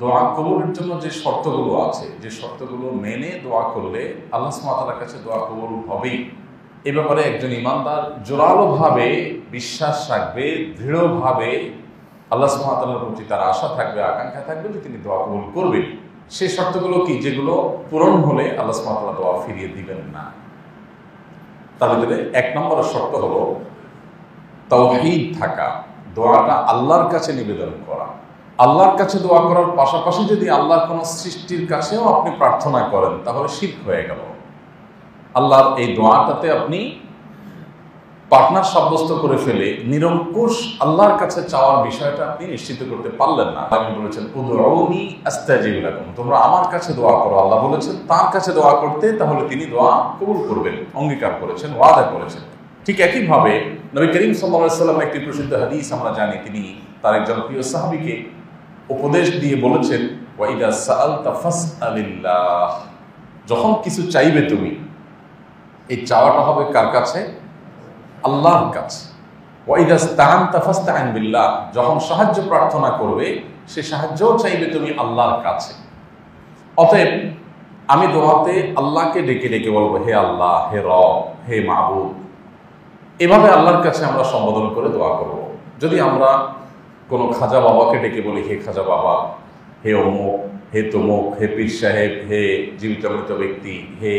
দোয়া কবুলের জন্য যে শর্তগুলো আছে, যে শর্তগুলো মেনে দোয়া করলে আল্লাহ সুবহানাহু ওয়া তাআলার কাছে দোয়া কবুল হবেই, এ ব্যাপারে একজন ইমানদার জোরালোভাবে বিশ্বাস রাখবে, দৃঢ়ভাবে আল্লাহ সুবহানাহু ওয়া তাআলার প্রতি তার আশা থাকবে, আকাঙ্ক্ষা থাকবে যে তিনি দোয়া কবুল করবেন। সেই শর্তগুলো কি, যেগুলো পূরণ হলে আল্লাহ সুবহানাহু ওয়া তাআলা দোয়া ফিরিয়ে দিবেন না। তার ভিতরে 1 নম্বরের শর্ত হলো তাওহীদ থাকা, দোয়াটা আল্লাহর কাছে নিবেদন করা। আল্লাহর কাছে দোয়া করার পাশাপাশি যদি আল্লাহর কোনো সৃষ্টির কাছেও আপনি প্রার্থনা করেন তাহলে শিরক হয়ে গেল। আল্লাহর এই দোয়াটাতে আপনি পার্টনার সাব্যস্ত করে ফেলে নিরঙ্কুশ আল্লাহর কাছে চাওয়ার বিষয়টা আপনি নিশ্চিত করতে পারলেন না। আমি বলেছেন উদউনি আস্তাজিব লাকুম, তোমরা আমার কাছে দোয়া করো। আল্লাহ বলেছেন তার কাছে দোয়া করতে, তাহলে তিনি দোয়া কবুল করবেন, অঙ্গীকার করেছেন, ওয়াদা করেছেন। ঠিক একইভাবে নবী করিম সাল্লাল্লাহু আলাইহি ওয়াসাল্লামের একটি প্রসিদ্ধ হাদিস আমরা জানি, তিনি তার একজন প্রিয় সাহাবীকে উপদেশ দিয়ে বলেছেন ওয়া ইযা সাআলতা ফাসআলিল্লাহ, যখন কিছু চাইবে তুমি, এই চাওয়াটা হবে কার কাছে? আল্লাহর কাছে। ওয়া ইযা ইসতাআনতা ফাসতাইন বিল্লাহ, যখন সাহায্য প্রার্থনা করবে সে সাহায্যও চাইবে তুমি আল্লাহর কাছে। অতএব আমি দোয়াতে আল্লাহকে ডেকে ডেকে বলবো হে আল্লাহ, হে রব, হে মাবুদ, এভাবে আল্লাহর কাছে আমরা সম্বোধন করে দোয়া করব। যদি আমরা কোনো খাজা বাবাকে ডেকে বলি হে খাজা বাবা, হে অমুক, হে তমুক, হে পীর সাহেব, হে জীবিত মৃত ব্যক্তি, হে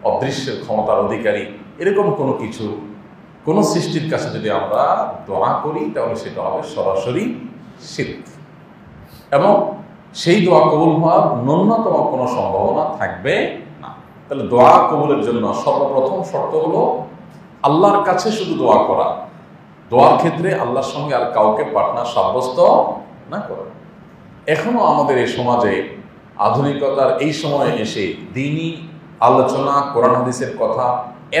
অদৃশ্যের ক্ষমতার অধিকারী, এরকম কোনো কিছু, কোনো সৃষ্টির কাছে যদি আমরা দোয়া করি তাহলে সেটা হবে সরাসরি শিরক, এবং সেই দোয়া কবুল হওয়ার ন্যূনতম কোনো সম্ভাবনা থাকবে না। তাহলে দোয়া কবুলের জন্য সর্বপ্রথম শর্ত হলো আল্লাহর কাছে শুধু দোয়া করা, দোয়ার ক্ষেত্রে আল্লাহর সঙ্গে আর কাউকে পার্টনার সাব্যস্ত না করা। এখনো আমাদের এই সমাজে আধুনিকতার এই সময়ে এসে দ্বীনি আলোচনা, কোরআন হাদিসের কথা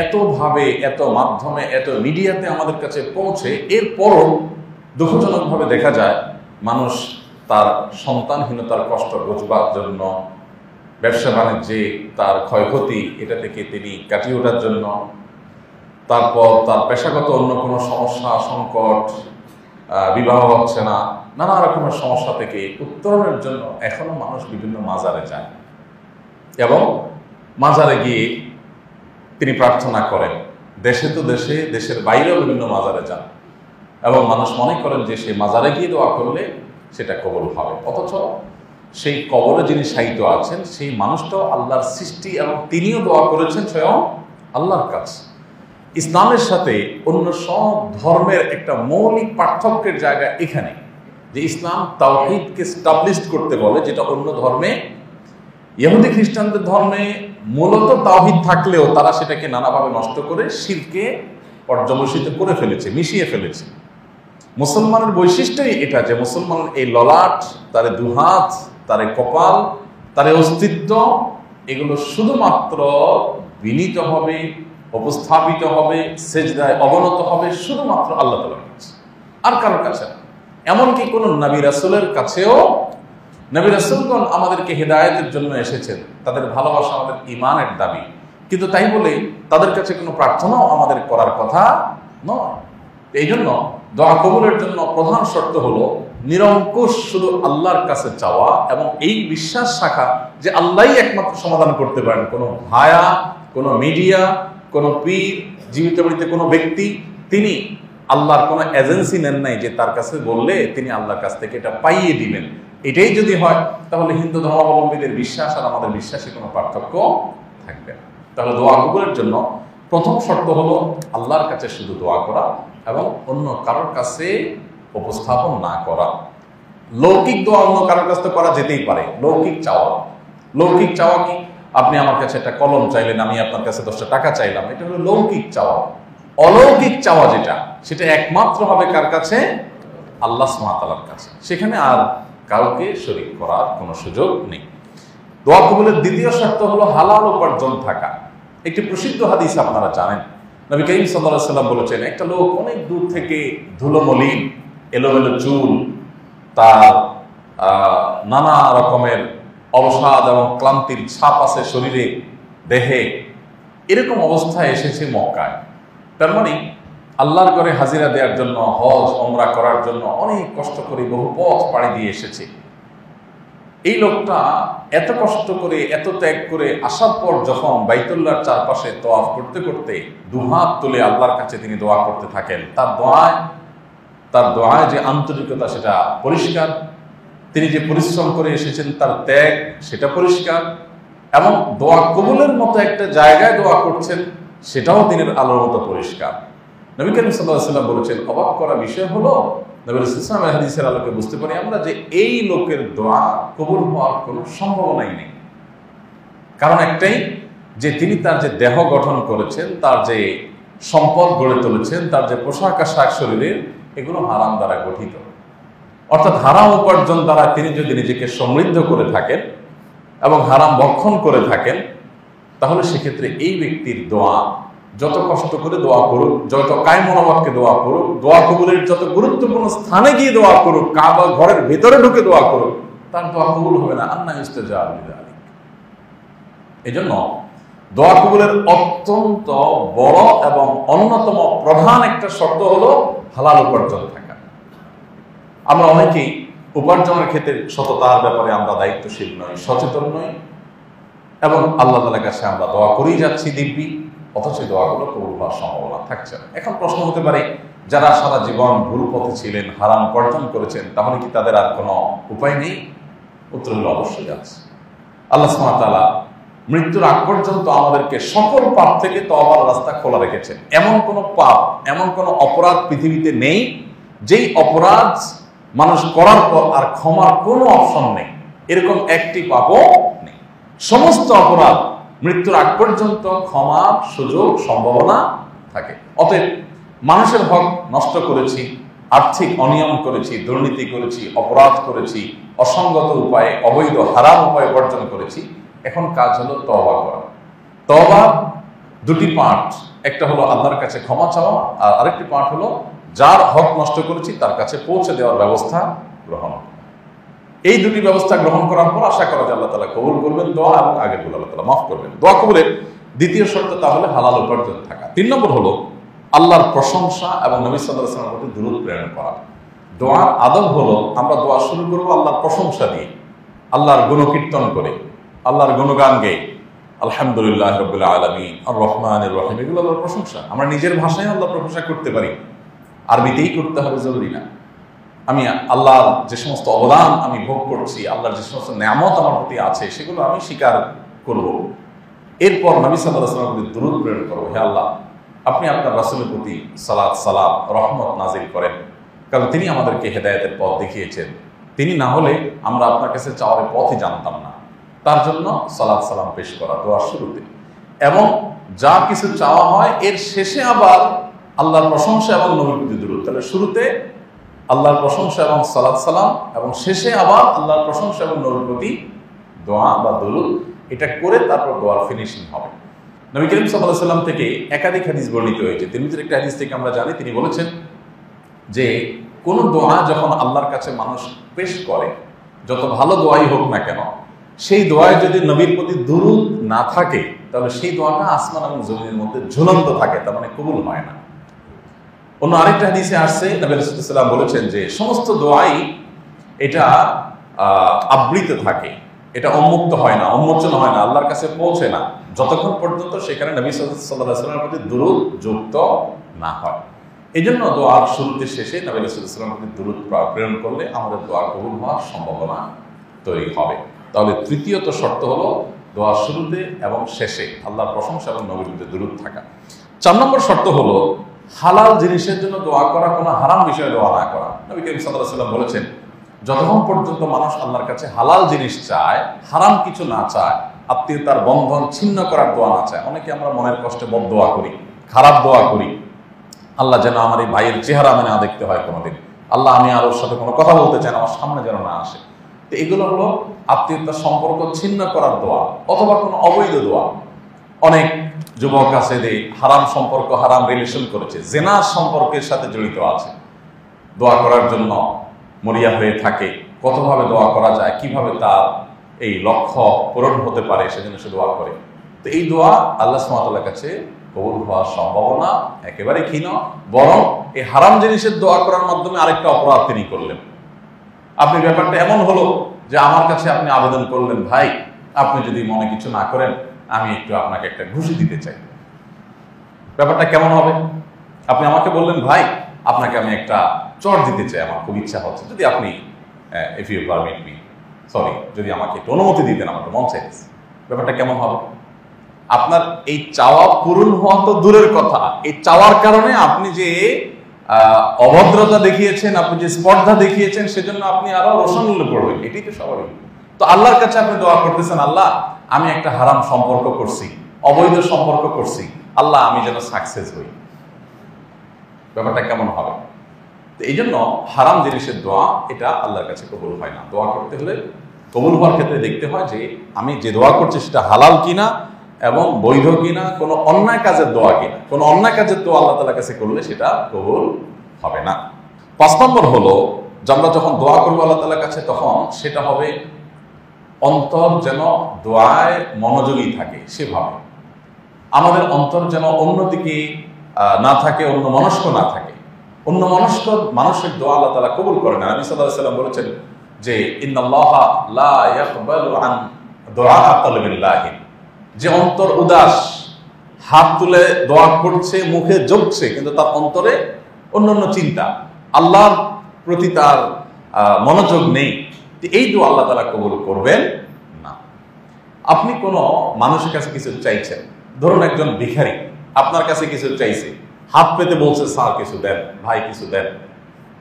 এতভাবে, এত মাধ্যমে, এত মিডিয়াতে আমাদের কাছে পৌঁছে, এরপরও দুঃখজনকভাবে দেখা যায় মানুষ তার সন্তানহীনতার কষ্ট ঘোচবার জন্য, ব্যবসা বাণিজ্যে তার ক্ষয়ক্ষতি, এটা থেকে তিনি কাটিয়ে ওঠার জন্য, তারপর তার পেশাগত অন্য কোনো সমস্যা, সংকট, বিবাহ হচ্ছে না, নানা রকমের সমস্যা থেকে উত্তরণের জন্য এখনো মানুষ বিভিন্ন মাজারে যায় এবং মাজারে গিয়ে তিনি প্রার্থনা করেন। দেশে তো দেশে, দেশের বাইরেও বিভিন্ন মাজারে যান এবং মানুষ মনে করেন যে সেই মাজারে গিয়ে দোয়া করলে সেটা কবুল হবে। অথচ সেই কবরে যিনি শায়িত আছেন সেই মানুষটাও আল্লাহর সৃষ্টি এবং তিনিও দোয়া করেছেন স্বয়ং আল্লাহর কাছে। ইসলামের সাথে অন্য সব ধর্মের একটা মৌলিক পার্থক্যের জায়গা এখানে, যে ইসলাম তাওহীদকে স্টাবলিশ করতে বলে, যেটা অন্য ধর্মে, ইহুদি খ্রিস্টানদের ধর্মে মূলত তাওহীদ থাকলেও তারা সেটাকে নানাভাবে নষ্ট করে শিরকে পর্যবসিত করে ফেলেছে, মিশিয়ে ফেলেছে। মুসলমানের বৈশিষ্ট্যই এটা যে মুসলমান এই ললাট, তার দুহাত, তার কপাল, তার অস্তিত্ব, এগুলো শুধুমাত্র বিনীত হবে, উপস্থাপিত হবে, সেজদায় অবনত হবে শুধুমাত্র আল্লাহ তাআলার কাছে, আর কারোর কাছে না। এমনকি কোন নবী রাসূলের কাছেও, নবী রাসূলগণ আমাদেরকে হেদায়েতের জন্য এসেছেন, তাদের ভালোবাসা আমাদের ঈমানের দাবি, কিন্তু তাই বলে তাদের কাছে কোনো প্রার্থনাও আমাদের করার কথা নয়। এই জন্য দোয়া কবুলের জন্য প্রধান শর্ত হলো নিরঙ্কুশ শুধু আল্লাহর কাছে চাওয়া এবং এই বিশ্বাস রাখা যে আল্লাহই একমাত্র সমাধান করতে পারেন। কোনো ভায়া, কোনো মিডিয়া, কোনো পীর, জীবিত মৃত কোনো ব্যক্তি, তিনি আল্লাহর কোনো এজেন্সি নেন নাই যে তার কাছে বললে তিনি আল্লাহর কাছ থেকে এটা পাইয়ে দিবেন। এটাই যদি হয় তাহলে হিন্দু ধর্মাবলম্বীদের বিশ্বাস আর আমাদের বিশ্বাসে কোনো পার্থক্য থাকবে না। তাহলে দোয়া কবুলের জন্য প্রথম শর্ত হলো আল্লাহর কাছে শুধু দোয়া করা এবং অন্য কারোর কাছে উপস্থাপন না করা। লৌকিক দোয়া অন্য কারোর কাছে করা যেতেই পারে, লৌকিক চাওয়া। লৌকিক চাওয়া কি? আপনি আমার কাছে একটা কলম চাইলেন, আমি আপনার কাছে 10টা টাকা চাইলাম, এটা হলো লৌকিক চাওয়া। অলৌকিক চাওয়া যেটা, সেটা একমাত্র হবে কার কাছে? আল্লাহ সুবহানাহু ওয়া তাআলার কাছে। সেখানে আর কাউকে শরীক করার কোনো সুযোগ নেই। দোয়া কবুলের দ্বিতীয় শর্ত হলো হালাল উপার্জন থাকা। একটি প্রসিদ্ধ হাদিস আপনারা জানেন, নবী করিম সাল্লাল্লাহু আলাইহি ওয়াসাল্লাম বলেছেন, একটা লোক অনেক দূর থেকে ধুলোমলিন, এলোমেলো চুল, তার নানা রকমের অবসাদ এবং ক্লান্তির ছাপ আছে শরীরে, দেহে, এরকম অবস্থায় এসেছে মক্কায়। তার মানে আল্লাহর ঘরে হাজিরা দেওয়ার জন্য, হজ ওমরা করার জন্য অনেক কষ্ট করে বহু পথ পাড়ি দিয়ে এসেছে। এই লোকটা এত কষ্ট করে এত ত্যাগ করে আসার পর যখন বাইতুল্লাহর চারপাশে তওয়াফ করতে করতে দুহাত তুলে আল্লাহর কাছে তিনি দোয়া করতে থাকেন, তার দোয়ায় যে আন্তরিকতা সেটা পরিষ্কার, তিনি যে পরিশ্রম করে এসেছেন তার ত্যাগ সেটা পরিষ্কার, এবং দোয়া কবুলের মতো একটা জায়গায় দোয়া করছেন সেটাও দিনের আলোর মতো পরিষ্কার। নবী করিম সাল্লাল্লাহু আলাইহি ওয়াসাল্লাম বলেছেন, অবাক করা বিষয় হলো নবী রাসূল সাল্লাল্লাহু আলাইহি ওয়াসাল্লামের হাদিসের আলোকে বুঝতে পারি আমরা যে এই লোকের দোয়া কবুল হওয়ার কোনো সম্ভাবনাই নেই। কারণ একটাই, যে তিনি তার যে দেহ গঠন করেছেন, তার যে সম্পদ গড়ে তুলেছেন, তার যে পোশাক আশাক শরীরের, এগুলো হারাম দ্বারা গঠিত। অর্থাৎ হারাম উপার্জন দ্বারা তিনি যদি নিজেকে সমৃদ্ধ করে থাকেন এবং হারাম ভক্ষণ করে থাকেন, তাহলে সেক্ষেত্রে এই ব্যক্তির দোয়া যত কষ্ট করে দোয়া করুক, যত কায়মনোবাক্যে দোয়া করুক, দোয়া কবুলের যত গুরুত্বপূর্ণ স্থানে গিয়ে দোয়া করুক, কাবা ঘরের ভেতরে ঢুকে দোয়া করুক, তার দোয়া কবুল হবে না। আন্না ইস্তেজাব লিযালিক। এজন্য দোয়া কবুলের অত্যন্ত বড় এবং অন্যতম প্রধান একটা শর্ত হলো হালাল উপার্জন থাকা। আমরা অনেকেই উপার্জনের ক্ষেত্রে সততার ব্যাপারে আমরা দায়িত্বশীল নই, সচেতন নই, এবং আল্লাহ তাআলার কাছে আমরা দোয়া করেই যাচ্ছি দিব্যি, অথচ দোয়াগুলো কবুল হওয়ার সম্ভাবনা থাকছে না। এখন প্রশ্ন হতে পারে, যারা সারা জীবন ভুল পথে ছিলেন, হারাম উপার্জন করেছেন, তাহলে কি তাদের আর কোনো উপায় নেই? উত্তর হলো অবশ্যই আছে। আল্লাহ সুবহানাহু ওয়া তাআলা মৃত্যুর আগ পর্যন্ত আমাদেরকে সকল পাপ থেকে তওবার রাস্তা খোলা রেখেছেন। এমন কোনো পাপ, এমন কোনো অপরাধ পৃথিবীতে নেই যেই অপরাধ মানুষ করার পর আর ক্ষমার কোনো অপশন নেই, এরকম একটি পাপও নেই। সমস্ত অপরাধ মৃত্যুর আগ পর্যন্ত ক্ষমার সুযোগ সম্ভাবনা থাকে। অতএব মানুষের হক নষ্ট করেছি, আর্থিক অনিয়ম করেছি, দুর্নীতি করেছি, অপরাধ করেছি, অসঙ্গত উপায়ে অবৈধ হারাম উপায়ে অর্জন করেছি, এখন কাজ হলো তওবা করা। তওবা দুটি পার্ট, একটা হলো আল্লাহর কাছে ক্ষমা চাওয়া, আর আরেকটি পার্ট হলো যার হক নষ্ট করেছি তার কাছে পৌঁছে দেওয়ার ব্যবস্থা গ্রহণ। এই দুটি ব্যবস্থা গ্রহণ করার পর আশা করা যায় আল্লাহ তাআলা কবুল করবেন দোয়া, এবং আগেরগুলো আল্লাহ তাআলা মাফ করবেন। দোয়া কবুলের দ্বিতীয় শর্ত তাহলে হালাল উপার্জন থাকা। 3 নম্বর হলো আল্লাহর প্রশংসা এবং নবী সাল্লাল্লাহু আলাইহি ওয়াসাল্লামের প্রতি দুরূদ প্রেরণ করা। দোয়ার আদব হলো আমরা দোয়া শুরু করব আল্লাহর প্রশংসা দিয়ে, আল্লাহর গুণকীর্তন করে, আল্লাহর গুণগান গেয়ে, আলহামদুলিল্লাহ রাব্বিল আলামিন আর রহমানির রহিম, এগুলো আল্লাহর প্রশংসা। আমরা নিজের ভাষায় আল্লাহর প্রশংসা করতে পারি, আরবিতেই করতে হবে জরুরি না। আমি আল্লাহর যে সমস্ত অবদান আমি ভোগ করছি, আল্লাহর যে সমস্ত নেয়ামত আমার প্রতি আছে, সেগুলো আমি স্বীকার করব। এরপর নবী সাল্লাল্লাহু আলাইহি ওয়াসাল্লামের প্রতি দুরূদ প্রেরণ করব। হে আল্লাহ, আপনি আপনার রাসূলের প্রতি সালাত সালাম রহমত নাজিল করেন, কারণ তিনি আমাদেরকে হেদায়েতের পথ দেখিয়েছেন। তিনি না হলে আমরা আপনার কাছে চাওয়ার পথই জানতাম না। তার জন্য সালাত সালাম পেশ করা দোয়ার শুরুতে, এবং যা কিছু চাওয়া হয় এর শেষে আবার আল্লাহর প্রশংসা এবং নবীর প্রতি দুরূদ। তাহলে শুরুতে আল্লাহর প্রশংসা এবং সালাত সালাম, এবং শেষে আবার আল্লাহর প্রশংসা এবং নবীর প্রতি দোয়া বা দুরূদ, এটা করে তারপর দোয়ার ফিনিশিং হবে। নবী করিম সাল্লাল্লাহু আলাইহি ওয়াসাল্লাম থেকে একাধিক হাদিস বর্ণিত হয়েছে। তিরমিজির একটা হাদিস থেকে আমরা জানি, তিনি বলেছেন যে কোন দোয়া যখন আল্লাহর কাছে মানুষ পেশ করে, যত ভালো দোয়াই হোক না কেন, সেই দোয়ায় যদি নবীর প্রতি দুরূদ না থাকে, তাহলে সেই দোয়াটা আসমান এবং জমিনের মধ্যে ঝুলন্ত থাকে, তার মানে কবুল হয় না। অন্য আরেকটা হাদিসে আসছে, নবী রাসূলুল্লাহ সাল্লাল্লাহু আলাইহি ওয়াসাল্লাম বলেছেন যে সমস্ত দোয়াই এটা আবৃত থাকে, এটা উন্মুক্ত হয় না, উন্মোচন হয় না, আল্লাহর কাছে পৌঁছে না, যতক্ষণ পর্যন্ত সেখানে নবী সাল্লাল্লাহু আলাইহি ওয়াসাল্লামের প্রতি দুরূদ যুক্ত না হয়। এই জন্য দোয়ার শুরুতে শেষে নবী রাসূলুল্লাহ সাল্লাল্লাহু আলাইহি ওয়াসাল্লামের প্রতি দুরূদ প্রেরণ করলে আমাদের দোয়া কবুল হওয়ার সম্ভাবনা তৈরি হবে। তাহলে তৃতীয়ত শর্ত হলো দোয়ার শুরুতে এবং শেষে আল্লাহর প্রশংসা এবং নবীর প্রতি দুরূদ থাকা। 4 নম্বর শর্ত হলো হালাল জিনিসের জন্য দোয়া করা, কোনো হারাম বিষয়ে দোয়া না করা। নবী করিম সাল্লাল্লাহু আলাইহি ওয়াসাল্লাম বলেছেন, যতক্ষণ পর্যন্ত মানুষ আল্লাহর কাছে হালাল জিনিস চায়, হারাম কিছু না চায়, আত্মীয়তার বন্ধন ছিন্ন করার দোয়া না চায়। অনেকে আমরা মনের কষ্টে বদদোয়া করি, খারাপ দোয়া করি, আল্লাহ যেন আমার এই ভাইয়ের চেহারা আমি না দেখতে হয় কোনোদিন, আল্লাহ আমি আর ওর সাথে কোনো কথা বলতে চাই না, আমার সামনে যেন না আসে। তো এগুলো হলো আত্মীয়তার সম্পর্ক ছিন্ন করার দোয়া, অথবা কোনো অবৈধ দোয়া। অনেক যুবক আছে যে হারাম সম্পর্ক, হারাম রিলেশন করেছে, জেনার সম্পর্কের সাথে জড়িত আছে, দোয়া করার জন্য মরিয়া হয়ে থাকে, কতভাবে দোয়া করা যায়, কিভাবে তার এই লক্ষ্য পূরণ হতে পারে সেজন্য সে দোয়া করে। তো এই দোয়া আল্লাহ সুবহানাহু ওয়া তাআলার কাছে কবুল হওয়ার সম্ভাবনা একেবারে ক্ষীণ। বরং এই হারাম জিনিসের দোয়া করার মাধ্যমে আরেকটা অপরাধ তিনি করলেন। আপনি ব্যাপারটা এমন হলো যে আমার কাছে আপনি আবেদন করলেন, ভাই আপনি যদি মনে কিছু না করেন আমি একটু আপনাকে একটা ঘুষি দিতে চাই। ব্যাপারটা কেমন হবে? আপনি আমাকে বললেন, ভাই আপনাকে আমি একটা চড় দিতে চাই, আমার খুব ইচ্ছা হচ্ছে, যদি আপনি if you permit me, sorry, যদি আমাকে একটু অনুমতি দিতেন, আমার তো মন চাইছে। ব্যাপারটা কেমন হবে? আপনার এই চাওয়া পূরণ হওয়া তো দূরের কথা, এই চাওয়ার কারণে আপনি যে অভদ্রতা দেখিয়েছেন, আপনি যে স্পর্ধা দেখিয়েছেন, সেজন্য আপনি আরো রোষানলে পড়বেন। এটাই তো স্বাভাবিক। তো আল্লাহর কাছে আপনি দোয়া করতেছেন, আল্লাহ আমি একটা হারাম সম্পর্ক করছি, অবৈধ সম্পর্ক করছি, আল্লাহ আমি যেন সাকসেস হই। ব্যাপারটা কেমন হবে? তো এই জন্য হারাম জিনিসের দোয়া এটা আল্লাহর কাছে কবুল হয় না। দোয়া করতে হলে কবুল হওয়ার ক্ষেত্রে দেখতে হয় যে আমি যে দোয়া করছি সেটা হালাল কিনা এবং বৈধ কিনা, কোনো অন্যায় কাজের দোয়া কিনা। কোনো অন্যায় কাজের দোয়া আল্লাহ তাআলার কাছে করলে সেটা কবুল হবে না। 5 নম্বর হলো যে আমরা যখন দোয়া করবো আল্লাহ তাআলার কাছে, তখন সেটা হবে অন্তর যেন দোয়ায় মনোযোগী থাকে। সেভাবে আমাদের অন্তর যেন অন্যদিকে না থাকে, অন্য মনস্ক না থাকে। অন্য মনস্ক মানুষের দোয়া আল্লাহ তাআলা কবুল করে না। নবী সাল্লাল্লাহু আলাইহি ওয়াসাল্লাম বলেছেন যে ইন্নাল্লাহা লা ইয়াকবালু আন দুআ তালিবিল্লাহ, যে অন্তর উদাস, হাত তুলে দোয়া করছে, মুখে জ্বলছে, কিন্তু তার অন্তরে অন্যান্য চিন্তা, আল্লাহর প্রতি তার মনোযোগ নেই, এই দোয়া আল্লাহ তাআলা কবুল করবেন না। আপনি কোনো মানুষের কাছে কিছু চাইছেন, ধরুন একজন ভিখারি আপনার কাছে কিছু চাইছে, হাত পেতে বলছে স্যার কিছু দেন, ভাই কিছু দেন,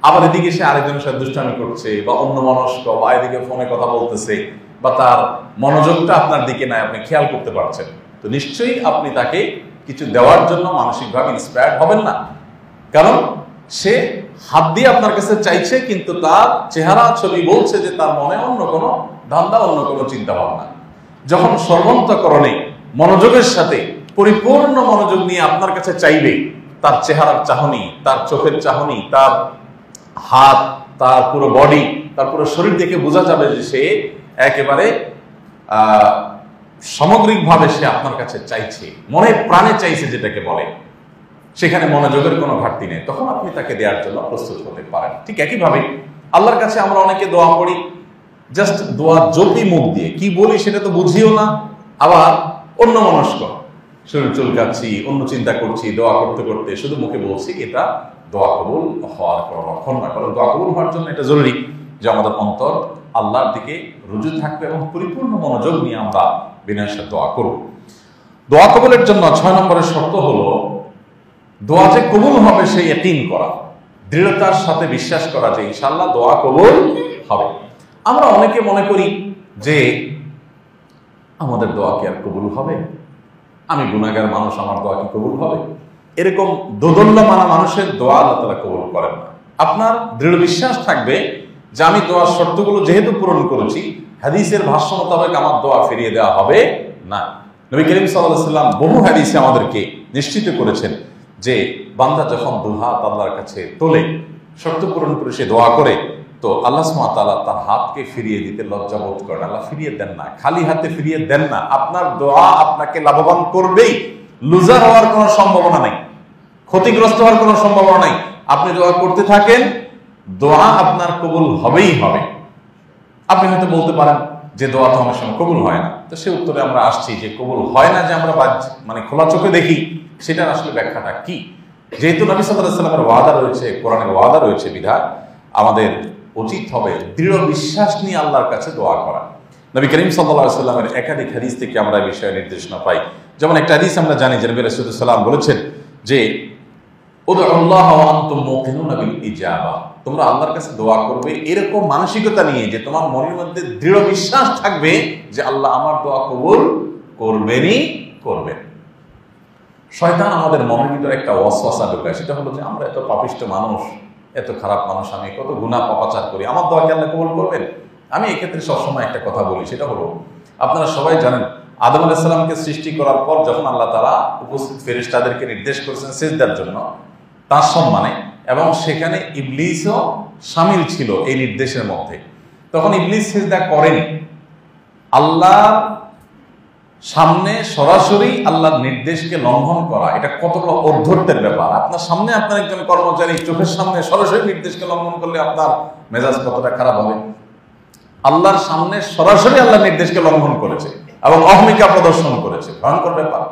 আবার এদিকে সে আরেকজনের সাথে দুষ্টামি করছে বা অন্য মনস্ক, বা এদিকে ফোনে কথা বলতেছে, বা তার মনোযোগটা আপনার দিকে নাই, আপনি খেয়াল করতে পারছেন, তো নিশ্চয়ই আপনি তাকে কিছু দেওয়ার জন্য মানসিকভাবে ইন্সপায়ার্ড হবেন না। কারণ সে হাত দিয়ে আপনার কাছে চাইছে, কিন্তু তার চেহারা ছবি বলছে যে তার মনে অন্য কোনো ধান্দা, অন্য কোনো চিন্তা ভাবনা। যখন সর্বান্তঃকরণে মনোযোগের সাথে পরিপূর্ণ মনোযোগ নিয়ে আপনার কাছে চাইবে, তার চেহারার চাহনি, তার চোখের চাহনি, তার হাত, তার পুরো বডি, তার পুরো শরীর দেখে বোঝা যাবে যে সে একেবারে সামগ্রিকভাবে সে আপনার কাছে চাইছে, মনে প্রাণে চাইছে যেটাকে বলে, সেখানে মনোযোগের কোনো ঘাটতি নেই। তখন আপনি তাকে দেওয়ার জন্য প্রস্তুত হতে পারেন। ঠিক একইভাবে আল্লাহর কাছে আমরা অনেকে দোয়া করি, জাস্ট দোয়া জপি মুখ দিয়ে, কি বলি সেটা তো বুঝিও না, আবার অন্য মনস্ক, শরীর চুলকাচ্ছি, অন্য চিন্তা করছি, দোয়া করতে করতে শুধু মুখে বলছি, এটা দোয়া কবুল হওয়ার কোনো লক্ষণ না। কারণ দোয়া কবুল হওয়ার জন্য এটা জরুরি যে আমাদের অন্তর আল্লাহর দিকে রুজু থাকবে এবং পরিপূর্ণ মনোযোগ নিয়ে আমরা বিনয়ের সাথে দোয়া করব। দোয়া কবুলের জন্য 6 নম্বরের শর্ত হলো দোয়া যে কবুল হবে সেই ইয়াকিন করা, দৃঢ়তার সাথে বিশ্বাস করা যে ইনশাআল্লাহ দোয়া কবুল হবে। আমরা অনেকে মনে করি যে আমাদের দোয়া কি আর কবুল হবে, আমি গুনাহগার মানুষ, আমার দোয়া কি কবুল হবে? এরকম দোদল্যমানা মানুষের দোয়া আল্লাহ তাআলা কবুল করেন না। আপনার দৃঢ় বিশ্বাস থাকবে যে আমি দোয়ার শর্তগুলো যেহেতু পূরণ করেছি, হাদিসের ভাষ্য মোতাবেক আমার দোয়া ফিরিয়ে দেওয়া হবে না। নবী করিম সাল্লাল্লাহু আলাইহি ওয়াসাল্লাম বহু হাদিসে আমাদেরকে নিশ্চিত করেছেন যে বান্দা যখন দুহাত আল্লাহর কাছে তোলে, শর্ত পূরণ করে সে দোয়া করে, তো আল্লাহ সুবহানাহু ওয়া তাআলা তার হাতকে ফিরিয়ে দিতে লজ্জা বোধ করেন। আল্লাহ ফিরিয়ে দেন না, খালি হাতে ফিরিয়ে দেন না। আপনার দোয়া আপনাকে লাভবান করবেই, লুজার হওয়ার কোনো সম্ভাবনা নাই, ক্ষতিগ্রস্ত হওয়ার কোনো সম্ভাবনা নাই। আপনি দোয়া করতে থাকেন, দোয়া আপনার কবুল হবেই হবে। আপনি হয়তো বলতে পারেন যে দোয়া তো অনেক সময় কবুল হয় না, তো সে উত্তরে আমরা আসছি যে কবুল হয় না যে আমরা মানে খোলা চোখে দেখি, সেটার আসলে ব্যাখ্যাটা কি? যেহেতু নবী সাল্লাল্লাহু আলাইহি ওয়াসাল্লামের ওয়াদা রয়েছে, কোরআনের ওয়াদা রয়েছে, বিধায় আমাদের উচিত হবে দৃঢ় বিশ্বাস নিয়ে আল্লাহর কাছে দোয়া করা। নবী করিম সাল্লাল্লাহু আলাইহি ওয়াসাল্লামের একাধিক হাদিস থেকে আমরা এই বিষয়ে নির্দেশনা পাই। যেমন একটা হাদিস আমরা জানি যে নবী রাসূলুল্লাহ সাল্লাল্লাহু আলাইহি ওয়াসাল্লাম বলেছেন যে উদউল্লাহ ওয়া আনতুম মুকিনুনা বিল ইজাবা, তোমরা আল্লাহর কাছে দোয়া করবে এরকম মানসিকতা নিয়ে যে তোমার মনের মধ্যে দৃঢ় বিশ্বাস থাকবে যে আল্লাহ আমার দোয়া কবুল করবেনই করবেন। শয়তান আমাদের মনের ভিতরে একটা ওয়াসওয়াসা ঢোকায়, সেটা হলো যে আমরা এত পাপিষ্ট মানুষ, এত খারাপ মানুষ, আমি কত গুনাহ পাপাচার করি, আমার দোয়া কি আল্লাহ কবুল করবেন? আমি এক্ষেত্রে সবসময় একটা কথা বলি, সেটা হলো আপনারা সবাই জানেন আদম আলাইহিস সালামকে সৃষ্টি করার পর যখন আল্লাহ তাআলা উপস্থিত ফেরেশতাদেরকে নির্দেশ করেছেন সিজদার জন্য তার সম্মানে, এবং সেখানে ইবলিসও শামিল ছিল এই নির্দেশের মধ্যে, তখন ইবলিস সিজদা করেনি। আল্লাহর সামনে সরাসরি আল্লাহর নির্দেশকে লঙ্ঘন করা, এটা কত বড় অধ্যত্বের ব্যাপার। আপনার সামনে আপনার একজন কর্মচারী চোখের সামনে সরাসরি নির্দেশকে লঙ্ঘন করলে আপনার মেজাজ কতটা খারাপ হবে। আল্লাহর সামনে সরাসরি আল্লাহর নির্দেশকে লঙ্ঘন করেছে এবং অহমিকা প্রদর্শন করেছে, ভয়ঙ্কর ব্যাপার।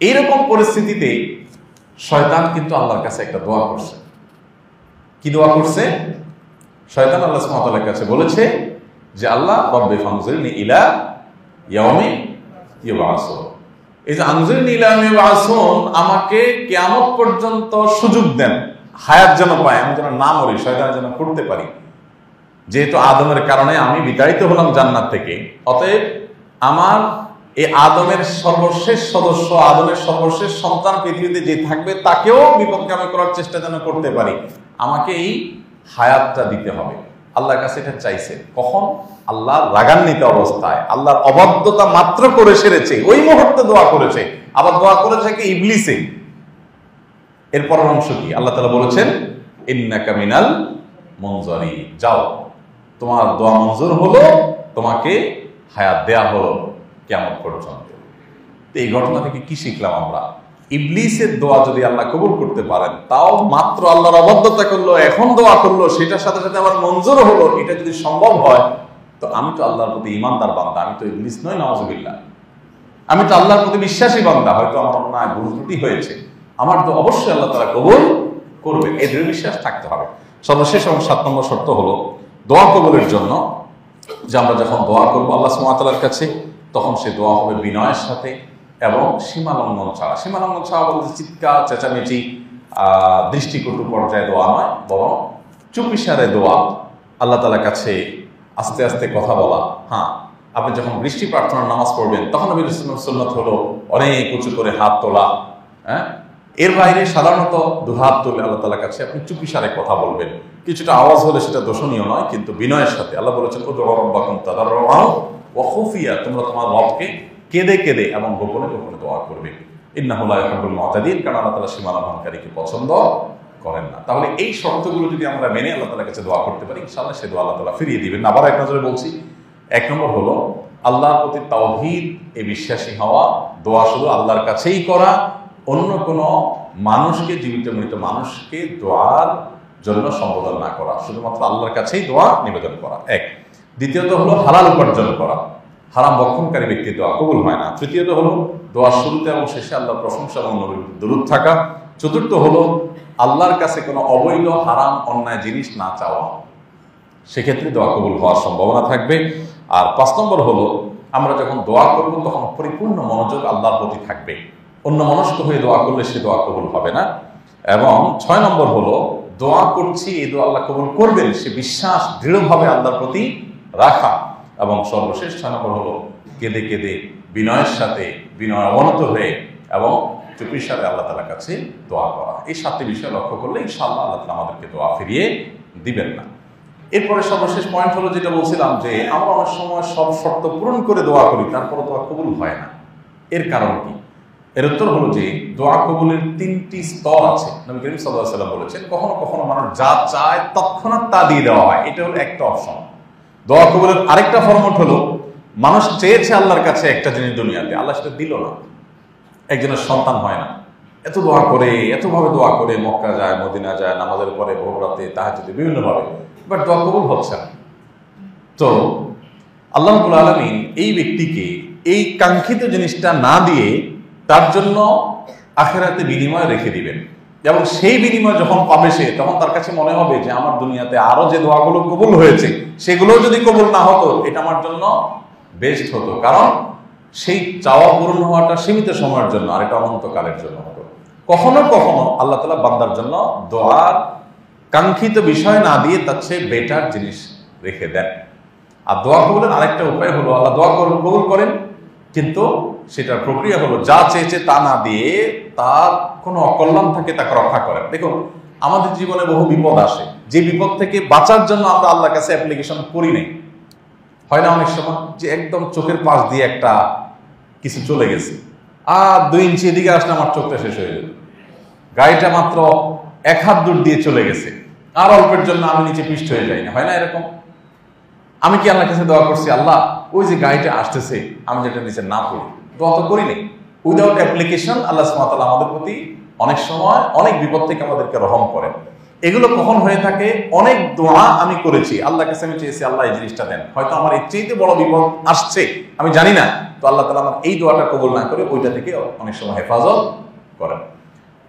এইরকম পরিস্থিতিতে শয়তান কিন্তু আল্লাহর কাছে একটা দোয়া করছে। কি দোয়া করছে? শয়তান আল্লাহ সুবহানাহু ওয়া তাআলার কাছে বলেছে যে আল্লাহ রব্বি ফানজিরনি ইলা ইয়াউমি ইউবআসুন। এই যে আনজিরনি ইলা ইয়াউমি ইউবআসুন, আমাকে কিয়ামত পর্যন্ত সুযোগ দেন, হায়াত যেন পাই, আমি যেন না মরি, শয়তান যেন করতে পারি। যেহেতু আদমের কারণে আমি বিতাড়িত হলাম জান্নাত থেকে, অতএব আমার এই আদমের সর্বশেষ সদস্য, আদমের সর্বশেষ সন্তান পৃথিবীতে যে থাকবে তাকেও বিপদগামী করার চেষ্টা যেন করতে পারি, আমাকে এই হায়াতটা দিতে হবে। আল্লাহর কাছে এটা চাইছে। কখন? আল্লাহর রাগান্বিত অবস্থায়, আল্লাহর অবাধ্যতা মাত্র করে সেরেছে, ওই মুহূর্তে দোয়া করেছে। আবার দোয়া করেছে কি? ইবলিসে। এরপর অংশ কি? আল্লাহ তাআলা বলেছেন ইন্নাকা মিনাল মুনজারিন, যাও, তোমার দোয়া মঞ্জুর হলো, তোমাকে হায়াত দেয়া হলো কিয়ামত পর্যন্ত। এই ঘটনা থেকে কি শিখলাম আমরা? ইবলিসের দোয়া যদি আল্লাহ কবুল করতে পারেন, তাও মাত্র আল্লাহর অবাধ্যতা করলো, এখন দোয়া করলো, সেটার সাথে সাথে আমার মঞ্জুর হলো, এটা যদি সম্ভব হয়, তো আমি তো আল্লাহর প্রতি ঈমানদার বান্দা, আমি তো ইবলিস নই, নাউযুবিল্লাহ। আমি তো আল্লাহর প্রতি বিশ্বাসী বান্দা। হয়তো আমার অন্যায় ভুল ত্রুটি হয়েছে, আমার তো অবশ্যই আল্লাহ তাআলা কবুল করবেন, এই দৃঢ় বিশ্বাস থাকতে হবে। সর্বশেষ এবং 7 নম্বর শর্ত হলো দোয়া কবুলের জন্য যে আমরা যখন দোয়া করবো আল্লাহ সুবহানাহু ওয়া তাআলার কাছে, তখন সে দোয়া হবে বিনয়ের সাথে এবং সীমালঙ্ঘন ছাড়া। সীমালঙ্ঘন ছাড়া বলতে চিৎকার চেঁচামেচি দৃষ্টিকটু পর্যায়ে দোয়া নয়, বরং চুপিসারে দোয়া, আল্লাহ তাআলার কাছে আস্তে আস্তে কথা বলা। হ্যাঁ, আপনি যখন বৃষ্টি প্রার্থনার নামাজ পড়বেন তখন নবী রাসূলুল্লাহ সুন্নাত হলো অনেক উঁচু করে হাত তোলা। হ্যাঁ, এর বাইরে সাধারণত দুহাত তুলে আল্লাহ তাআলার কাছে আপনি চুপিসারে কথা বলবেন। কিছুটা আওয়াজ হলে সেটা দোষণীয় নয়, কিন্তু বিনয়ের সাথে। আল্লাহ বলেছেন উদউ রাব্বাকুম তাদাররুআন ওয়া খুফিয়া, তোমরা তোমার রবকে কেঁদে কেঁদে এবং গোপনে গোপনে দোয়া করবে। ইন্নাহু লা ইউহিব্বুল মুতাদিন, কারণ আল্লাহ তাআলা সীমালঙ্ঘনকারীকে পছন্দ করেন না। তাহলে এই শর্তগুলো যদি আমরা মেনে আল্লাহ তাআলার কাছে দোয়া করতে পারি, ইনশাআল্লাহ সে দোয়া আল্লাহ তাআলা ফিরিয়ে দিবেন। আবার এক নজরে বলছি, 1 নম্বর হলো আল্লাহর প্রতি তাওহীদ, এ বিশ্বাসী হওয়া, দোয়া শুধু আল্লাহর কাছেই করা, অন্য কোনো মানুষকে, জীবিত মৃত মানুষকে দোয়ার জন্য সম্বোধন না করা, শুধুমাত্র আল্লাহর কাছেই দোয়া নিবেদন করা। 1। দ্বিতীয়ত হলো হালাল উপার্জন করা, হারাম বক্ষণকারী ব্যক্তির দোয়া কবুল হয় না। তৃতীয়ত হলো দোয়ার শুরুতে এবং শেষে আল্লাহর প্রশংসা এবং নবীর দরুদ থাকা। চতুর্থ হলো আল্লাহর কাছে কোনো অবৈধ হারাম অন্যায় জিনিস না চাওয়া, সেক্ষেত্রে দোয়া কবুল হওয়ার সম্ভাবনা থাকবে। আর 5 নম্বর হলো আমরা যখন দোয়া করব তখন পরিপূর্ণ মনোযোগ আল্লাহর প্রতি থাকবে, অন্য মনস্ক হয়ে দোয়া করলে সে দোয়া কবুল হবে না। এবং 6 নম্বর হলো দোয়া করছি, এই দোয়া আল্লাহ কবুল করবেন, সে বিশ্বাস দৃঢ়ভাবে আল্লাহর প্রতি রাখা। এবং সর্বশেষ 6 নম্বর হলো কেঁদে কেঁদে বিনয়ের সাথে, বিনয় অবনত হয়ে এবং চুপির সাথে আল্লাহ তাআলার কাছে দোয়া করা। এই 7টি বিষয় লক্ষ্য করলে ইনশাআল্লাহ আল্লাহ তাআলা আমাদেরকে দোয়া ফিরিয়ে দিবেন না। এরপরে সর্বশেষ পয়েন্ট হলো যেটা বলছিলাম, যে আমরা অনেক সময় সব শর্ত পূরণ করে দোয়া করি, তারপরে দোয়া কবুল হয় না। এর কারণ কি? এর উত্তর হলো যে দোয়া কবুলের 3টি স্তর আছে। নবী করিম সাল্লাল্লাহু আলাইহি ওয়াসাল্লাম বলেছেন, কখনো কখনো মানুষ যা চায় তৎক্ষণাৎ তা দিয়ে দেওয়া হয়, এটা হলো একটা অপশন। দোয়া কবুলের আরেকটা ফরম্যাট হলো মানুষ চেয়েছে আল্লাহর কাছে একটা জিনিস দুনিয়াতে, আল্লাহ সেটা দিল না। একজনের সন্তান হয় না, এত দোয়া করে, এতভাবে দোয়া করে, মক্কা যায়, মদিনা যায়, নামাজের পরে ভোর রাতে তাহাজ্জুদে বিভিন্নভাবে, বাট দোয়া কবুল হচ্ছে না। তো আল্লাহ রাব্বুল আলামিন এই ব্যক্তিকে এই কাঙ্ক্ষিত জিনিসটা না দিয়ে তার জন্য আখিরাতে বিনিময় রেখে দিবেন, এবং সেই বিনিময় যখন পাবে সে, তখন তার কাছে মনে হবে যে আমার দুনিয়াতে আরো যে দোয়াগুলো কবুল হয়েছে সেগুলো যদি কবুল না হতো এটা আমার জন্য বেস্ট হতো, কারণ সেই চাওয়া পূরণ হওয়াটা সীমিত সময়ের জন্য, আর এটা অনন্তকালের জন্য হতো। কখনো কখনো আল্লাহ তাআলা বান্দার জন্য দোয়ার কাঙ্ক্ষিত বিষয় না দিয়ে তার চেয়ে বেটার জিনিস রেখে দেন। আর দোয়া কবুলের আরেকটা উপায় হলো আল্লাহ দোয়া কবুল করেন, কিন্তু সেটার প্রক্রিয়া হলো যা চেয়েছে তা না দিয়ে তার কোনো অকল্যাণ থাকে তাকে রক্ষা করেন। দেখুন, আমাদের জীবনে বহু বিপদ আসে, যে বিপদ থেকে বাঁচার জন্য আমরা আল্লাহর কাছে অ্যাপ্লিকেশন করি নাই। হয় না অনেক সময় যে একদম চোখের পাশ দিয়ে একটা কিছু চলে গেছে, আর 2 ইঞ্চি এদিকে আসলে আমার চোখটা শেষ হয়ে যেত, গাড়িটা মাত্র 1 হাত দূর দিয়ে চলে গেছে, আর অল্পের জন্য আমি নিচে পিষ্ট হয়ে যাই না, হয় না এরকম? আমি কি আল্লাহর কাছে দোয়া করছি, আল্লাহ ওই যে গাড়িটা আসতেছে আমি যেটা নিচে না পড়ি? দোয়া তো করি নাই। উইদাউট অ্যাপ্লিকেশন আল্লাহ সুবহানাহু ওয়া তাআলা আমাদের প্রতি অনেক সময় অনেক বিপদ থেকে আমাদেরকে রহম করেন। এগুলো কখন হয়ে থাকে? অনেক দোয়া আমি করেছি, আল্লাহর কাছে আমি চেয়েছি আল্লাহ এই জিনিসটা দেন, হয়তো আমার এর চাইতে বড় বিপদ আসছে, আমি জানি না, তো আল্লাহ তাআলা আমার এই দোয়াটা কবুল না করে ওইটা থেকে অনেক সময় হেফাজত করেন।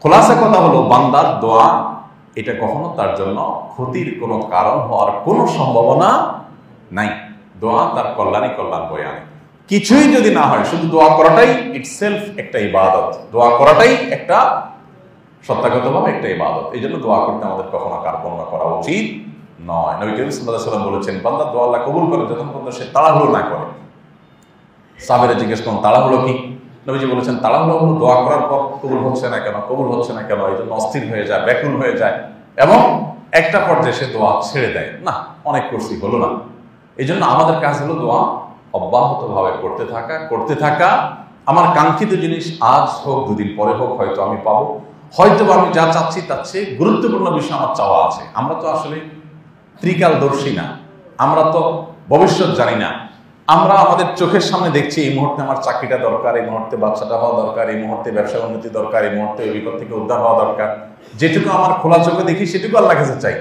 খোলাসা কথা হলো, বান্দার দোয়া এটা কখনো তার জন্য ক্ষতির কোনো কারণ হওয়ার কোনো সম্ভাবনা নাই। দোয়া তার কল্যাণই কল্যাণ বয়ে আনে। কিছুই যদি না হয়, শুধু দোয়া করাটাই ইটসেলফ একটা ইবাদত, দোয়া করাটাই একটা সত্যাগতভাবে একটা ইবাদত। এই জন্য দোয়া করতে আমাদের কখনো কার্পণ্য করা উচিত নয়। নবী করিম সাল্লাল্লাহু আলাইহি ওয়াসাল্লাম বলেছেন, বান্দা দোয়া আল্লাহ কবুল করে যতক্ষণ পর্যন্ত সে তাড়াহুড়ো না করে। সাহাবীরা জিজ্ঞেস করেন, তাড়াহুড়ো কি? নবীজি বলেছেন, তাড়াহুড়ো হলো দোয়া করার পর কবুল হচ্ছে না কেন, কবুল হচ্ছে না কেন, এই জন্য অস্থির হয়ে যায়, ব্যাকুল হয়ে যায় এবং একটা পর্যায়ে সে দোয়া ছেড়ে দেয়, না অনেক করছি হলো না। এই জন্য আমাদের কাজ হলো দোয়া অব্যাহতভাবে করতে থাকা। আমার কাঙ্ক্ষিত জিনিস আজ হোক, দুদিন পরে হোক, হয়তো আমি পাবো, হয়তো আমি যা চাচ্ছি তার চেয়ে গুরুত্বপূর্ণ বিষয় আমার চাওয়া আছে। আমরা তো আসলে ত্রিকালদর্শী না, আমরা তো ভবিষ্যৎ জানি না। আমরা আমাদের চোখের সামনে দেখছি এই মুহূর্তে আমার চাকরিটা দরকার, এই মুহূর্তে বাচ্চাটা হওয়া দরকার, এই মুহূর্তে ব্যবসা উন্নতি দরকার, এই মুহূর্তে ওই বিপদ থেকে উদ্ধার হওয়া দরকার। যেটুকু আমার খোলা চোখে দেখি সেটুকু আল্লাহর কাছে চাই।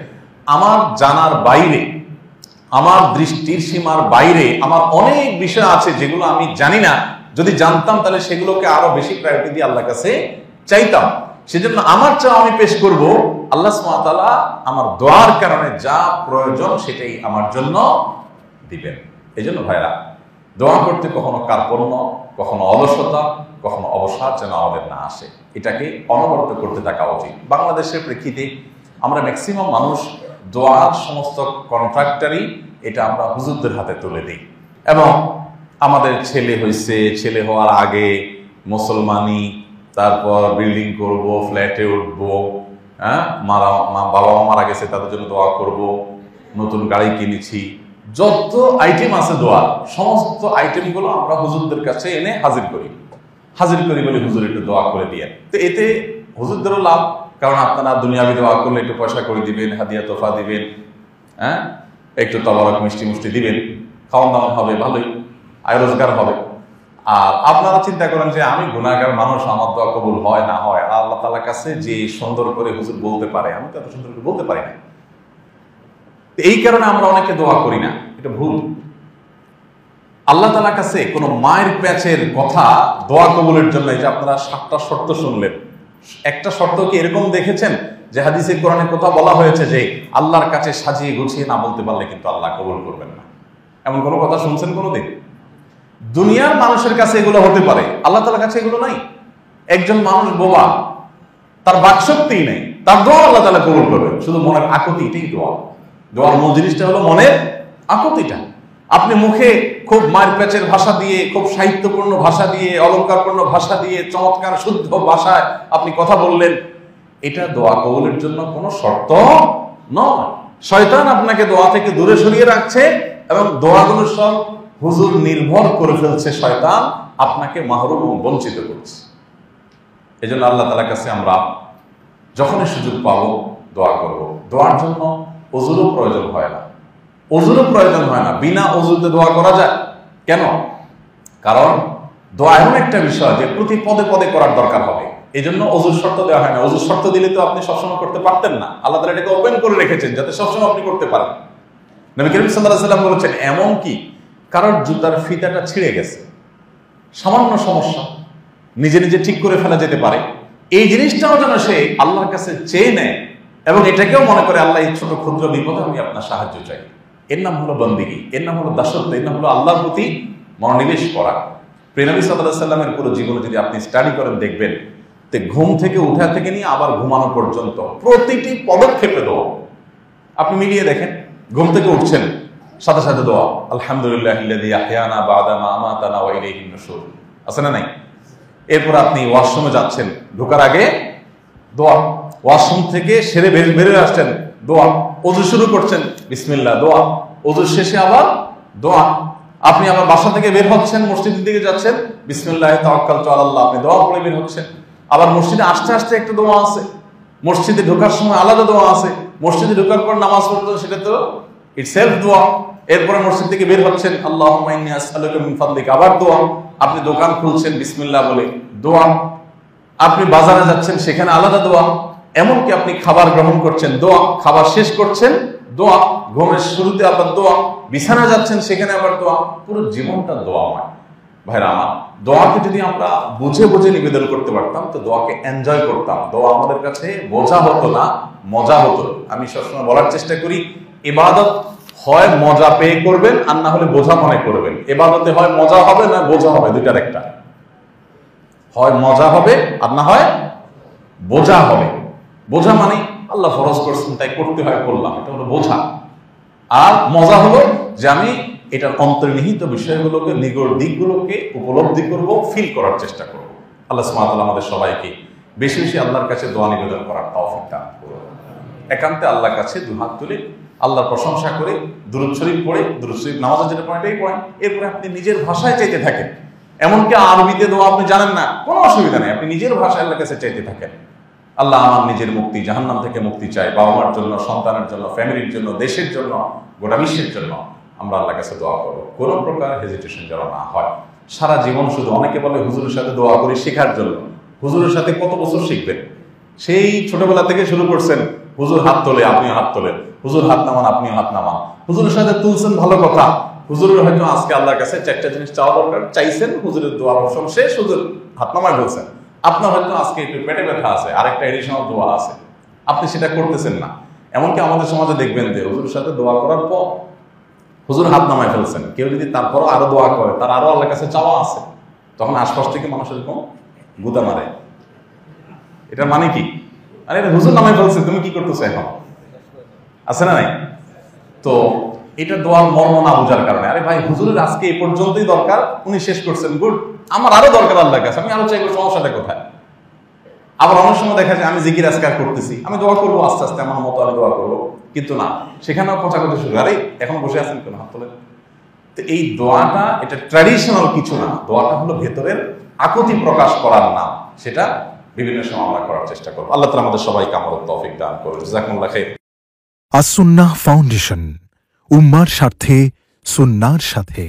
আমার জানার বাইরে, আমার দৃষ্টির সীমার বাইরে আমার অনেক বিষয় আছে যেগুলো আমি জানি না। যদি জানতাম তাহলে সেগুলোকে আরো বেশি প্রায়োরিটি দিয়ে আল্লাহর কাছে চাইতাম। সেজন্য আমার চাওয়া আমি পেশ করব, আল্লাহ সুবহানাহু ওয়া তাআলা আমার দোয়ার কারণে যা প্রয়োজন সেটাই আমার জন্য দিবেন। এই জন্য ভাইরা, দোয়া করতে কখনো কার্পণ্য, কখনো অলসতা, কখনো অবসাদ যেন আমাদের না আসে, এটাকে অনবরত করতে থাকা উচিত। বাংলাদেশের প্রেক্ষিতে আমরা ম্যাক্সিমাম মানুষ দোয়ার সমস্ত কন্ট্রাক্টারই এটা আমরা হুজুরদের হাতে তুলে দিই, এবং আমাদের ছেলে হয়েছে, ছেলে হওয়ার আগে মুসলমানি, তারপর বিল্ডিং করব, ফ্ল্যাটে উঠবো, হ্যাঁ, বাবা মা মারা গেছে তাদের জন্য দোয়া করব, নতুন গাড়ি কিনেছি, যত আইটেম আছে দোয়ার, সমস্ত আইটেমগুলো আমরা হুজুরদের কাছে এনে হাজির করি বলে হুজুর একটু দোয়া করে দিয়ে। তো এতে হুজুরদেরও লাভ, কারণ আপনারা দুনিয়াবি দোয়া করলে একটু পয়সা করে দিবেন, হাদিয়া তোফা দিবেন, হ্যাঁ, একটু তবারক মিষ্টি দিবেন, খাওয়ান দাওয়ান হবে, ভালোই আয় রোজগার হবে। আর আপনারা চিন্তা করেন যে আমি গুনাহগার মানুষ, আমার দোয়া কবুল হয় না হয়, আল্লাহ তাআলার কাছে যে সুন্দর করে হুজুর বলতে পারে, আমি তো এত সুন্দর করে বলতে পারি না। এই কারণে আমরা অনেকে দোয়া করি না, এটা ভুল। আল্লাহ তাআলার কাছে কোনো মায়ের প্যাচের কথা দোয়া কবুলের জন্য, এই যে আপনারা 7টা শর্ত শুনলেন, একটা শর্ত কি এরকম দেখেছেন যে হাদিসে কোরআনে কোথাও বলা হয়েছে যে আল্লাহর কাছে সাজিয়ে গুছিয়ে না বলতে পারলে কিন্তু আল্লাহ কবুল করবেন না? এমন কোনো কথা শুনছেন কোনোদিন? দুনিয়ার মানুষের কাছে এগুলো হতে পারে, আল্লাহ তাআলার কাছে এগুলো নাই। একজন মানুষ বোবা, তার বাকশক্তিই নেই, তার দোয়া আল্লাহ তাআলা কবুল করবেন, শুধু মনের আকুতিটাই দোয়া। দোয়ার মূল জিনিসটা হলো মনের আকুতিটা। আপনি মুখে খুব মায়ের প্যাচের ভাষা দিয়ে, খুব সাহিত্যপূর্ণ ভাষা দিয়ে, অলঙ্কারপূর্ণ ভাষা দিয়ে, চমৎকার শুদ্ধ ভাষায় আপনি কথা বললেন, এটা দোয়া কবুলের জন্য কোনো শর্ত নয়। শয়তান আপনাকে দোয়া থেকে দূরে সরিয়ে রাখছে এবং দোয়াগুলো সব হুজুর নির্ভর করে ফেলছে, শয়তান আপনাকে মাহরুম ও বঞ্চিত করছে। এই জন্য আল্লাহ তাআলার কাছে আমরা যখনই সুযোগ পাবো দোয়া করব। দোয়ার জন্য ওযুরও প্রয়োজন হয় না, বিনা ওযুতে দোয়া করা যায়। কেন? কারণ দোয়া এমন একটা বিষয় যে প্রতি পদে পদে করার দরকার হবে, এই জন্য ওযুর শর্ত দেওয়া হয় না। ওযুর শর্ত দিলে তো আপনি সবসময় করতে পারতেন না, আল্লাহ তাআলা এটাকে ওপেন করে রেখেছেন যাতে সবসময় আপনি করতে পারেন। নবী করিম সাল্লাল্লাহু আলাইহি ওয়াসাল্লাম বলেছেন, এমন কি কারোর জুতার ফিতাটা ছিঁড়ে গেছে, সামান্য সমস্যা, নিজে নিজে ঠিক করে ফেলা যেতে পারে, এই জিনিসটাও যেন সে আল্লাহর কাছে চেয়ে নেয় এবং এটাকেও মনে করে আল্লাহ এই ছোট ক্ষুদ্র বিপদে আমি আপনার সাহায্য চাই। এর নাম হলো বন্দেগী, এর নাম হলো দাসত্ব, এর নাম হলো আল্লাহর প্রতি মনোনিবেশ করা। প্রিয় নবী সাল্লাল্লাহু আলাইহি ওয়াসাল্লামের পুরো জীবনে যদি আপনি স্টাডি করেন দেখবেন যে ঘুম থেকে উঠা থেকে নিয়ে আবার ঘুমানো পর্যন্ত প্রতিটি পদক্ষেপে দোয়া। আপনি মিলিয়ে দেখেন, ঘুম থেকে উঠছেন সাথে সাথে দোয়া, আলহামদুলিল্লাহিল্লাযী আহয়ানা বা'দা মা আমাতানা ওয়া ইলাইহিন নুশুর, আছে না নাই? এরপর আপনি ওয়াশরুমে যাচ্ছেন, ঢোকার আগে দোয়া, ওয়াশরুম থেকে সেরে বেরিয়ে আসছেন দোয়া, ওযু শুরু করছেন বিসমিল্লাহ দোয়া, ওযু শেষে আবার দোয়া, আপনি আবার বাসা থেকে বের হচ্ছেন, মসজিদের দিকে যাচ্ছেন, বিসমিল্লাহি তাওয়াক্কালতু আলাল্লাহ, আপনি দোয়া পড়ে বের হচ্ছেন। আবার মসজিদে আসতে আসতে একটা দোয়া আছে, মসজিদে ঢোকার সময় আলাদা দোয়া আছে, মসজিদে ঢোকার পর নামাজ পড়তে সেটা তো ইটসেলফ দোয়া। এরপরে মসজিদ থেকে বের হচ্ছেন, আল্লাহুম্মা ইন্নী আসআলুকা মিন ফাদলিকা, আবার দোয়া। আপনি দোকান খুলছেন বিসমিল্লাহ বলে, দোয়া। আপনি বাজারে যাচ্ছেন, সেখানে আলাদা দোয়া। এমনকি আপনি খাবার গ্রহণ করছেন দোয়া, খাবার শেষ করছেন দোয়া, ঘুমের শুরুতে আবার দোয়া, বিছানা যাচ্ছেন সেখানে আবার দোয়া, পুরো জীবনটা দোয়াময়। ভাইরা আমার, দোয়াকে যদি আমরা বুঝে বুঝে নিবেদন করতে পারতাম তো দোয়াকে এনজয় করতাম, দোয়া আমাদের কাছে বোঝা হতো না, মজা হতো। আমি সবসময় বলার চেষ্টা করি, ইবাদত হয় মজা পেয়ে করবেন আর না হলে বোঝা মনে করবেন। ইবাদতে হয় মজা হবে না বোঝা হবে, দুইটার একটা, হয় মজা হবে আর না হয় বোঝা হবে। বোঝা মানে আল্লাহ ফরজ করছেন তাই করতে হয় করলাম, এটা হলো বোঝা। আর মজা হলো যে আমি এটার অন্তর্নিহিত বিষয়গুলোকে, নিগড় দিকগুলোকে উপলব্ধি করব, ফিল করার চেষ্টা করব। আল্লাহ সুবহানাহু ওয়া তাআলা আমাদের সবাইকে বেশি বেশি আল্লাহর কাছে দোয়া নিবেদন করার তৌফিক দান করুন। একান্তে আল্লাহর কাছে দুই হাত তুলে আল্লাহর প্রশংসা করে দুরূদ শরীফ পড়ে, দুরূদ শরীফ নামাজে যেটা পড়েন এটাই পড়েন, এরপরে আপনি নিজের ভাষায় চাইতে থাকেন। এমনকি আরবিতে দোয়া আপনি জানেন না, কোনো অসুবিধা নেই, আপনি নিজের ভাষায় আল্লাহর কাছে চাইতে থাকেন। আল্লাহ আমার নিজের মুক্তি, জাহান্নাম থেকে মুক্তি চাই, বাবা মার জন্য, সন্তানের জন্য, ফ্যামিলির জন্য, দেশের জন্য, গোটা বিশ্বের জন্য আমরা আল্লাহর কাছে দোয়া করবো, কোনো প্রকার হেজিটেশন যেন না হয়। সারা জীবন শুধু, অনেকে বলে হুজুরের সাথে দোয়া করি শেখার জন্য। হুজুরের সাথে কত বছর শিখবেন? সেই ছোটবেলা থেকে শুরু করছেন, হুজুর হাত তোলে আপনিও হাত তোলেন, হুজুর হাত নামান আপনিও হাত নামান, হুজুরের সাথে তুলছেন ভালো কথা। হুজুরের হয়তো আজকে আল্লাহর কাছে চারটা জিনিস চাওয়া দরকার, চাইছেন, হুজুরের দোয়ার অবসর শেষ, হুজুর হাত নামায় বলছেন। আপনার হয়তো আজকে একটু পেটে ব্যথা আছে, আরেকটা এডিশনাল দোয়া আছে, আপনি সেটা করতেছেন না। এমনকি আমাদের সমাজে দেখবেন যে হুজুরের সাথে দোয়া করার পর হুজুর হাত নামায় ফেলছেন, কেউ যদি তারপরও আরো দোয়া করে, তার আরো আল্লাহর কাছে চাওয়া আছে, তখন আশপাশ থেকে মানুষ এরকম গুতা মারে। এটা মানে কি? আরে হুজুর নামায় ফেলছে, তুমি কি করতেছো এখন? আছে না নাই? তো এটা দোয়ার মর্ম না বোঝার কারণে, আরে ভাই হুজুরের আজকে এই পর্যন্তই দরকার, উনি শেষ করছেন, গুড, আমার আরো দরকার আল্লাহর কাছে, আমি আরো চাইবো, সমস্যাটা কোথায়? আবার অনেক সময় দেখা যায় আমি জিকির আজকার করতেছি, আমি দোয়া করবো আস্তে আস্তে, আমার মতো আমি দোয়া করবো, কিন্তু না, সেখানেও খোঁচাখুচি শুরু, আরে এখন বসে আছেন কেন, হাত তোলেন। তো এই দোয়াটা এটা ট্র্যাডিশনাল কিছু না, দোয়াটা হলো ভেতরের আকুতি প্রকাশ করার নাম, সেটা বিভিন্ন সময় আমরা করার চেষ্টা করবো। আল্লাহ তাআলা আমাদের সবাইকে আমলের তৌফিক দান করুন। জাযাকুমুল্লাহ খাইর। আস-সুন্নাহ ফাউন্ডেশন, উম্মার স্বার্থে সুন্নাহর সাথে।